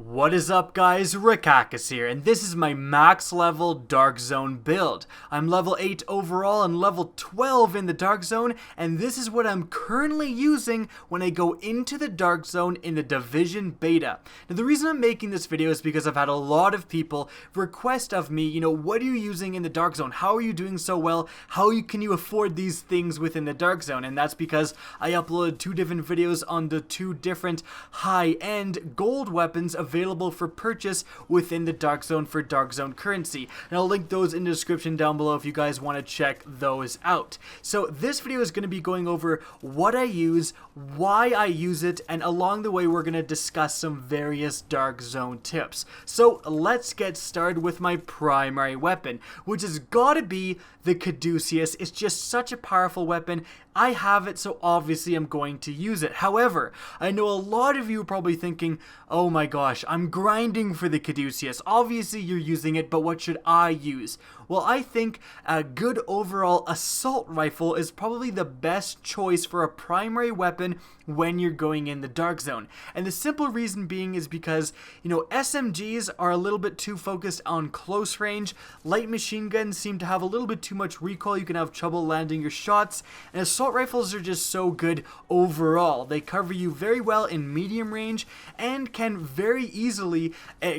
What is up guys, Rikakus here, and this is my max level Dark Zone build. I'm level 8 overall and level 12 in the Dark Zone, and this is what I'm currently using when I go into the Dark Zone in the Division Beta. Now the reason I'm making this video is because I've had a lot of people request of me, what are you using in the Dark Zone? How are you doing so well? Can you afford these things within the Dark Zone? And that's because I uploaded 2 different videos on the 2 different high-end gold weapons available for purchase within the Dark Zone for Dark Zone currency. And I'll link those in the description down below if you guys want to check those out. So this video is going to be going over what I use, why I use it, and along the way we're going to discuss some various Dark Zone tips. So let's get started with my primary weapon, which has got to be the Caduceus. It's just such a powerful weapon. I have it, so obviously I'm going to use it. However, I know a lot of you are probably thinking, oh my gosh, I'm grinding for the Caduceus. Obviously you're using it, but what should I use? Well, I think a good overall assault rifle is probably the best choice for a primary weapon when you're going in the Dark Zone. And the simple reason being is because, SMGs are a little bit too focused on close range. Light machine guns seem to have a little bit too much recoil. You can have trouble landing your shots. And assault rifles are just so good overall. They cover you very well in medium range and can very easily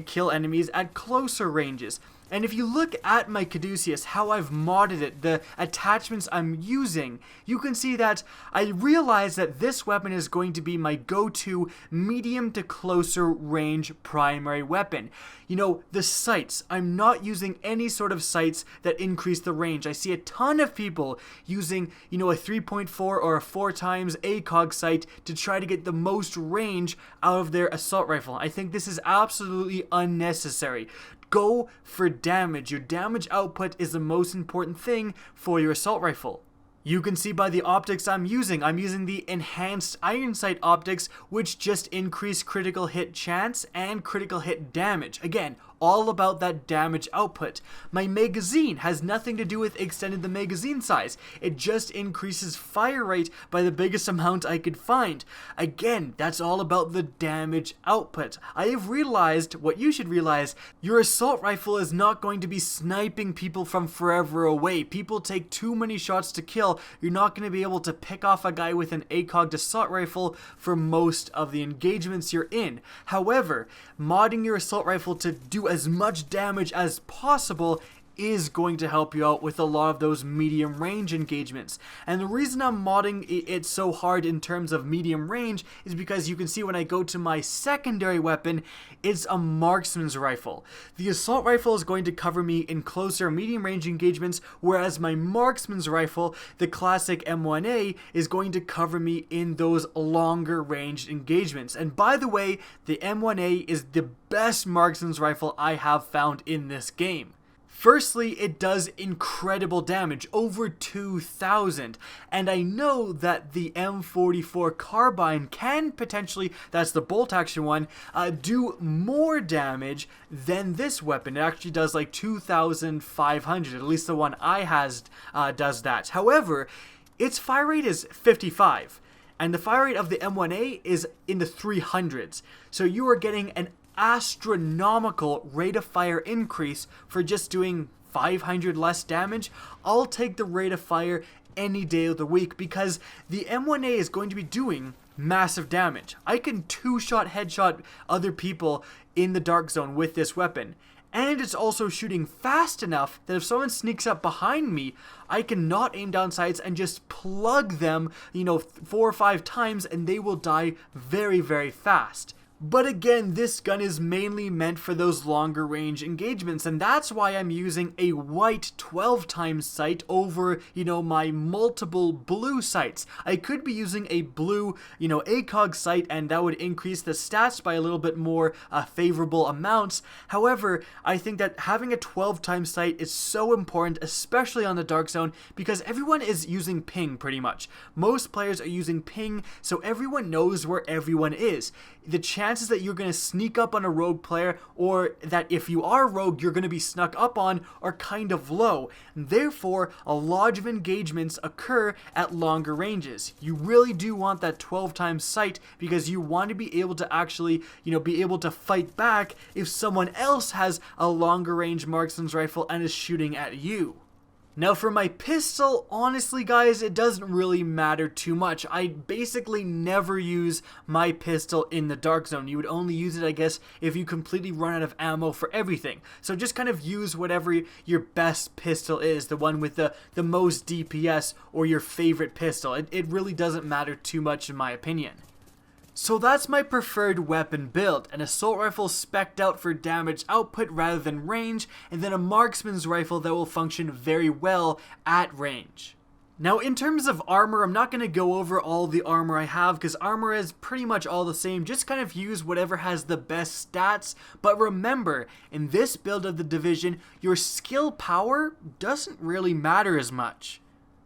kill enemies at closer ranges. And if you look at my Caduceus, how I've modded it, the attachments I'm using, you can see that I realize that this weapon is going to be my go-to medium to closer range primary weapon. The sights, I'm not using any sort of sights that increase the range. I see a ton of people using, a 3.4 or a 4 times ACOG sight to try to get the most range out of their assault rifle. I think this is absolutely unnecessary. Go for damage. Your damage output is the most important thing for your assault rifle. You can see by the optics I'm using the enhanced iron sight optics, which just increase critical hit chance and critical hit damage. Again, all about that damage output. My magazine has nothing to do with extending the magazine size. It just increases fire rate by the biggest amount I could find. Again, that's all about the damage output. I have realized what you should realize. Your assault rifle is not going to be sniping people from forever away. People take too many shots to kill. You're not going to be able to pick off a guy with an ACOG assault rifle for most of the engagements you're in. However, modding your assault rifle to do as much damage as possible is going to help you out with a lot of those medium range engagements. And the reason I'm modding it so hard in terms of medium range is because you can see when I go to my secondary weapon, it's a marksman's rifle. The assault rifle is going to cover me in closer medium range engagements, whereas my marksman's rifle, the classic M1A, is going to cover me in those longer range engagements. And by the way, the M1A is the best marksman's rifle I have found in this game. Firstly, it does incredible damage, over 2,000, and I know that the M44 carbine can potentially, that's the bolt action one, do more damage than this weapon. It actually does like 2,500, at least the one I has does that. However, its fire rate is 55, and the fire rate of the M1A is in the 300s, so you are getting an astronomical rate of fire increase for just doing 500 less damage. I'll take the rate of fire any day of the week because the M1A is going to be doing massive damage. I can 2-shot headshot other people in the Dark Zone with this weapon. And it's also shooting fast enough that if someone sneaks up behind me, I can not aim down sights and just plug them, 4 or 5 times and they will die very, very fast. But again, this gun is mainly meant for those longer range engagements, and that's why I'm using a white 12 times sight over, my multiple blue sights. I could be using a blue, ACOG sight, and that would increase the stats by a little bit more favorable amounts. However, I think that having a 12 times sight is so important, especially on the Dark Zone, because everyone is using ping pretty much. Most players are using ping, so everyone knows where everyone is. The chance chances that you're going to sneak up on a rogue player, or that if you are rogue, you're going to be snuck up on, are kind of low. Therefore, a lot of engagements occur at longer ranges. You really do want that 12 times sight because you want to be able to actually, be able to fight back if someone else has a longer range marksman's rifle and is shooting at you. Now for my pistol, honestly guys, it doesn't really matter too much. I basically never use my pistol in the Dark Zone. You would only use it, I guess, if you completely run out of ammo for everything. So just kind of use whatever your best pistol is, the one with the most DPS, or your favorite pistol. It really doesn't matter too much in my opinion. So that's my preferred weapon build, an assault rifle spec'd out for damage output rather than range, and then a marksman's rifle that will function very well at range. Now in terms of armor, I'm not going to go over all the armor I have because armor is pretty much all the same, just kind of use whatever has the best stats, but remember, in this build of the Division, your skill power doesn't really matter as much.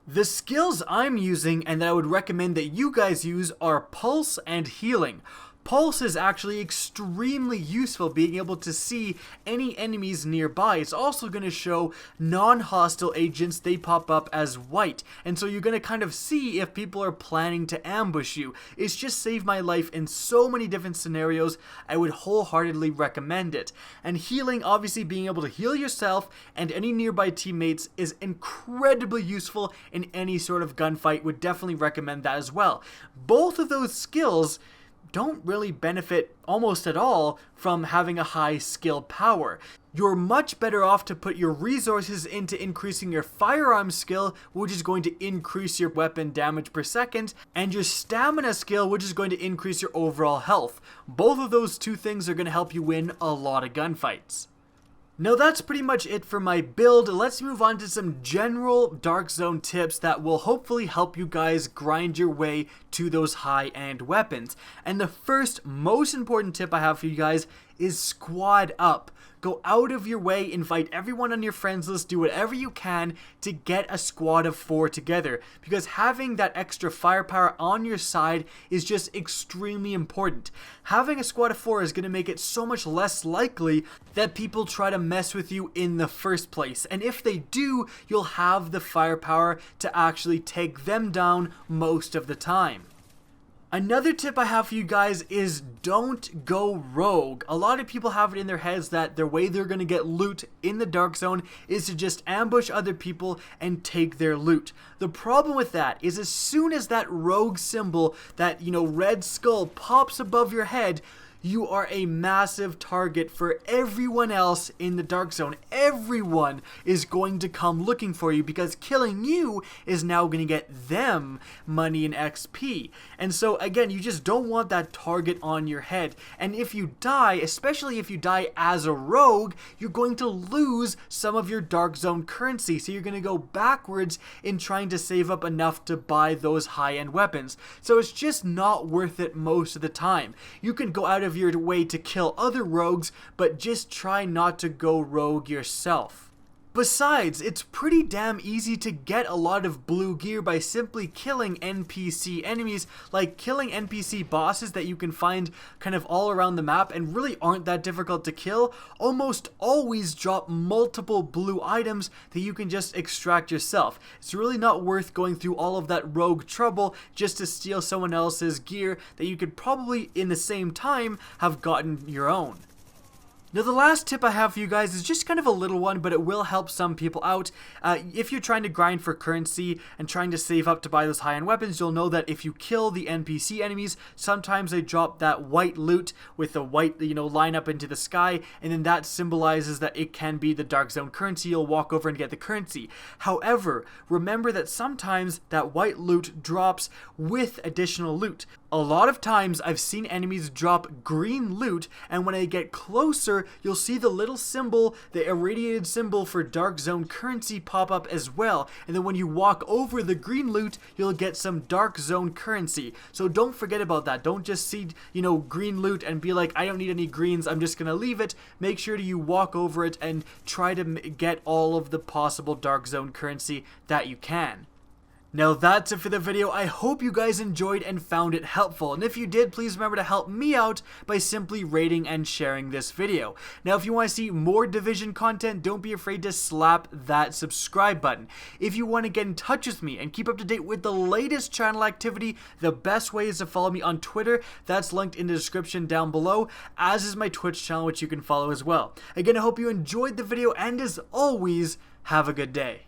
The skills I'm using and that I would recommend that you guys use are Pulse and Healing. Pulse is actually extremely useful, being able to see any enemies nearby. It's also going to show non-hostile agents, they pop up as white, and so you're going to kind of see if people are planning to ambush you. It's just saved my life in so many different scenarios. I would wholeheartedly recommend it. And Healing, obviously being able to heal yourself and any nearby teammates, is incredibly useful in any sort of gunfight. Would definitely recommend that as well. Both of those skills don't really benefit almost at all from having a high skill power. You're much better off to put your resources into increasing your firearm skill, which is going to increase your weapon damage per second, and your stamina skill, which is going to increase your overall health. Both of those two things are going to help you win a lot of gunfights. Now that's pretty much it for my build. Let's move on to some general Dark Zone tips that will hopefully help you guys grind your way to those high-end weapons. And the first most important tip I have for you guys is squad up. Go out of your way, invite everyone on your friends list, do whatever you can to get a squad of 4 together, because having that extra firepower on your side is just extremely important. Having a squad of 4 is going to make it so much less likely that people try to mess with you in the first place, and if they do, you'll have the firepower to actually take them down most of the time. Another tip I have for you guys is don't go rogue. A lot of people have it in their heads that the way they're going to get loot in the Dark Zone is to just ambush other people and take their loot. The problem with that is as soon as that rogue symbol, that red skull, pops above your head, you are a massive target for everyone else in the Dark Zone. Everyone is going to come looking for you because killing you is now going to get them money and XP. And so again, you just don't want that target on your head. And if you die, especially if you die as a rogue, you're going to lose some of your Dark Zone currency. So you're going to go backwards in trying to save up enough to buy those high-end weapons. So it's just not worth it most of the time. You can go out of your way to kill other rogues, but just try not to go rogue yourself. Besides, it's pretty damn easy to get a lot of blue gear by simply killing NPC enemies, like killing NPC bosses that you can find kind of all around the map and really aren't that difficult to kill. Almost always drop multiple blue items that you can just extract yourself. It's really not worth going through all of that rogue trouble just to steal someone else's gear that you could probably in the same time have gotten your own. Now the last tip I have for you guys is just kind of a little one, but it will help some people out. If you're trying to grind for currency and trying to save up to buy those high-end weapons, you'll know that if you kill the NPC enemies, sometimes they drop that white loot with the white, line up into the sky, and then that symbolizes that it can be the Dark Zone currency. You'll walk over and get the currency. However, remember that sometimes that white loot drops with additional loot. A lot of times I've seen enemies drop green loot, and when I get closer, you'll see the little symbol, the irradiated symbol for Dark Zone currency pop up as well. And then when you walk over the green loot, you'll get some Dark Zone currency. So don't forget about that. Don't just see, green loot and be like, I don't need any greens, I'm just gonna leave it. Make sure you walk over it and try to get all of the possible Dark Zone currency that you can. Now that's it for the video. I hope you guys enjoyed and found it helpful, and if you did, please remember to help me out by simply rating and sharing this video. Now if you want to see more Division content, don't be afraid to slap that subscribe button. If you want to get in touch with me and keep up to date with the latest channel activity, the best way is to follow me on Twitter. That's linked in the description down below, as is my Twitch channel, which you can follow as well. Again, I hope you enjoyed the video, and as always, have a good day.